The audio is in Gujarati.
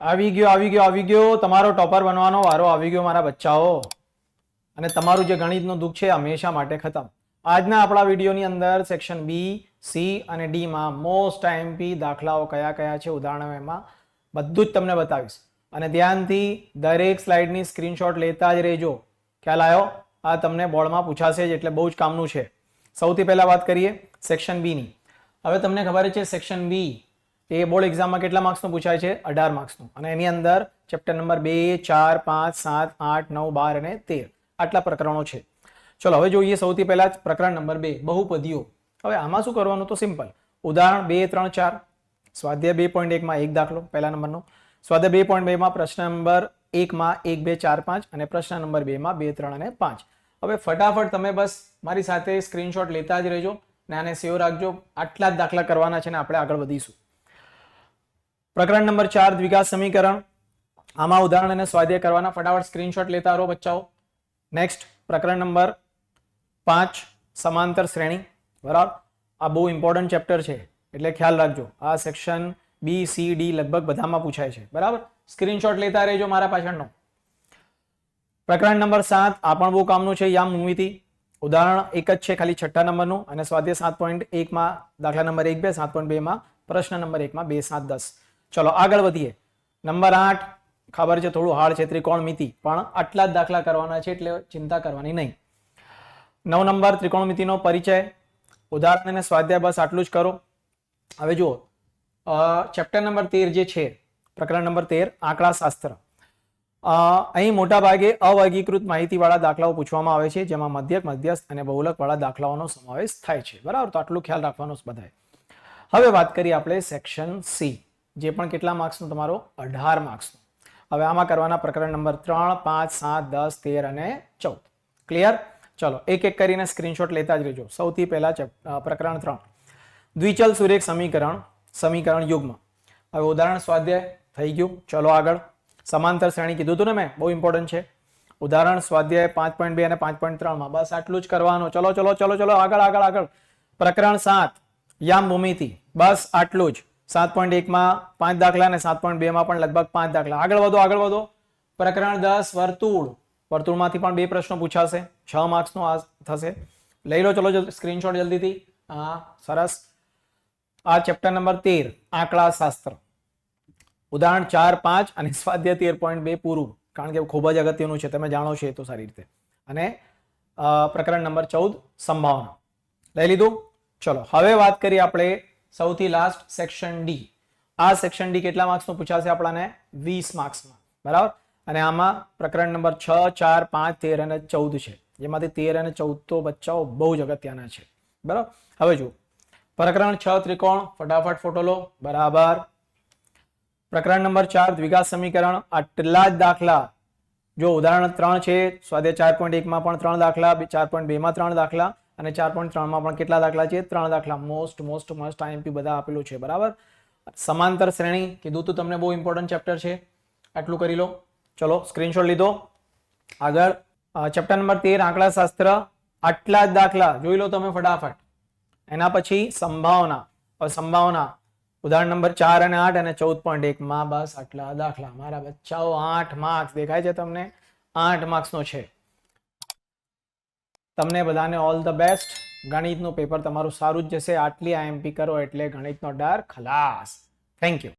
આવી ગયો તમારો ટોપર બનવાનો વારો આવી ગયો મારા બચ્ચાઓ. અને તમારું જે ગણિતનું દુઃખ છે હંમેશા માટે ખતમ. આજના આપણા વિડીયોની અંદર સેક્શન બી, સી અને ડી માં મોસ્ટ આઈએમપી દાખલાઓ કયા કયા છે ઉદાહરણો એમાં બધું જ તમને બતાવીશ. અને ધ્યાનથી દરેક સ્લાઇડની સ્ક્રીનશોટ લેતા જ રહેજો. ખ્યાલ આવ્યો? આ તમને બોર્ડમાં પૂછાશે જ એટલે બહુ જ કામનું છે. સૌથી પહેલા વાત કરીએ સેક્શન બી ની. હવે તમને ખબર છે સેક્શન બી એ બોર્ડ એક્ઝામમાં કેટલા માર્ક્સનું પૂછાય છે? 18 માર્ક્સનું. અને એની અંદર ચેપ્ટર નંબર 2, 4, 5, 7, 8, 9, 12 અને 13 આટલા પ્રકરણો છે. ચલો હવે જોઈએ સૌથી પહેલા પ્રકરણ નંબર 2 બહુપદીઓ. હવે આમાં શું કરવાનું? તો સિમ્પલ. ઉદાહરણ 2, 3, 4 સ્વાધ્યાય 2.1 માં એક દાખલો પહેલા નંબરનો, સ્વાધ્યાય 2.2 માં પ્રશ્ન નંબર 1 માં 1, 2, 4, 5 અને પ્રશ્ન નંબર 2 માં 2, 3 અને 5. હવે ફટાફટ તમે બસ મારી સાથે સ્ક્રીનશોટ લેતા જ રહેજો ને આને સેવ રાખજો. આટલા જ દાખલા કરવાના છે ને આપણે આગળ વધીશું. પ્રકરણ નંબર 4 દ્વિઘાત સમીકરણ. આમાં ઉદાહરણ અને સ્વાધ્યાય કરવાના. ફટાફટ સ્ક્રીનશોટ લેતા રહો બચ્ચાઓ. નેક્સ્ટ પ્રકરણ નંબર 5 સમાંતર શ્રેણી. બરાબર, આ બહુ ઇમ્પોર્ટન્ટ ચેપ્ટર છે એટલે ખ્યાલ રાખજો. આ સેક્શન બી, સી, ડી લગભગ બધામાં પૂછાય છે. બરાબર, સ્ક્રીનશોટ લેતા રહેજો મારા પાછળનો. પ્રકરણ નંબર 7 આ પણ બહુ કામનું છે. યામ ભૂમિતિ. ઉદાહરણ એક જ છે ખાલી 6 નંબરનું અને સ્વાધ્યાય 7.1 માં દાખલા નંબર 1, 2, 7.2 માં પ્રશ્ન નંબર 1 માં 2, 7, 10. ચલો આગળ વધીએ. નંબર 8 ખબર છે થોડું હાર્ડ છે, ત્રિકોણમિતિ, પણ આટલા જ દાખલા કરવાના છે એટલે ચિંતા કરવાની નહીં. 9 નંબર ત્રિકોણમિતિનો પરિચય. ઉદાહરણ અને સ્વાધ્યાય બસ આટલું જ કરો. હવે જુઓ ચેપ્ટર નંબર 13 જે છે, પ્રકરણ નંબર 13 આંકડાશાસ્ત્ર. અહીં મોટા ભાગે અવર્ગીકૃત માહિતીવાળા દાખલાઓ પૂછવામાં આવે છે જેમાં મધ્યક, મધ્યસ્થ અને બહુલકવાળા દાખલાઓનો સમાવેશ થાય છે. બરાબર, તો આટલું ખ્યાલ રાખવાનું બધાએ. હવે વાત કરીએ આપણે સેક્શન સી, જે પણ કેટલા માર્ક્સનું? તમારો 18 માર્ક્સનું. હવે આમાં કરવાના પ્રકરણ નંબર 3, 5, 7, 10, 13 અને 14. ક્લિયર? ચલો એક એક કરીને સ્ક્રીનશોટ લેતા જ રહેજો. સૌથી પહેલા પ્રકરણ 3 દ્વિચલ સુરેખ સમીકરણ યુગ્મ. હવે ઉદાહરણ સ્વાધ્યાય થઈ ગયું. ચલો આગળ. સમાંતર શ્રેણી કીધું હતું ને મેં, બહુ ઇમ્પોર્ટન્ટ છે. ઉદાહરણ સ્વાધ્યાય 5.2 અને 5.3 માં બસ આટલું જ કરવાનું. ચલો ચલો ચલો ચલો આગળ. પ્રકરણ 7 યામ ભૂમિતિ. બસ આટલું જ. 7.1 માં 5 દાખલા અને 7.2 માં પણ લગભગ 5 દાખલા. આગળ વધો. પ્રકરણ 10 વર્તુળ. વર્તુળમાંથી પણ 2 પ્રશ્નો પૂછાશે. 6 માર્ક્સનો આ થશે. લઈ લો ચલો સ્ક્રીનશોટ જલ્દીથી. હા સરસ. આ ચેપ્ટર નંબર 13 આંકડાશાસ્ત્ર. ઉદાહરણ 4, 5 અને સ્વાધ્યાય 13.2 પૂરું, કારણ કે ખૂબ જ અગત્યનું છે, તમે જાણો છો એ તો સારી રીતે. અને પ્રકરણ નંબર 14 સંભાવના. લઈ લીધું. ચલો હવે વાત કરીએ આપણે સૌથી લાસ્ટ સેક્શન ડી. આ સેક્શન ડી કેટલા માર્ક્સનું પૂછાશે? આપણાને 20 માર્ક્સમાં. બરાબર, અને આમાં પ્રકરણ નંબર 6, 4, 5, 13 અને 14 છે, જેમાંથી 13 અને 14 તો બચ્ચાઓ બહુ જ અગત્યના છે. બરાબર, હવે જુઓ પ્રકરણ 6 ત્રિકોણ. ફટાફટ ફોટો લો. બરાબર. પ્રકરણ નંબર 4 દ્વિઘાત સમીકરણ. આટલા જ દાખલા. જો ઉદાહરણ 3 છે, સ્વાધ્યાય 4.1 માં પણ 3 દાખલા, 4.2 માં 3 દાખલા અને 4.3 માં પણ કેટલા દાખલા છે? 3 દાખલા. મોસ્ટ આઈએમપી બધા આપેલું છે. બરાબર. સમાંતર શ્રેણી કીધું તો તમને બહુ ઇમ્પોર્ટન્ટ ચેપ્ટર છે. આટલું કરી લો. ચલો સ્ક્રીનશોટ લીધો. આગળ ચેપ્ટર નંબર 13 આંકડાશાસ્ત્ર. આટલા જ દાખલા જોઈ લો તમે ફટાફટ. એના પછી સંભાવના. ઉદાહરણ નંબર 4 અને 8 અને 14.1 માં બસ આટલા દાખલા. મારા બચ્ચાઓ 8 માર્ક્સ દેખાય છે તમને? 8 માર્ક્સનો છે. તમને બધાને ઓલ ધ બેસ્ટ. ગણિતનું પેપર તમારું સારું જ જશે. આટલી આઈએમપી કરો એટલે ગણિતનો ડર ખલાસ. Thank you.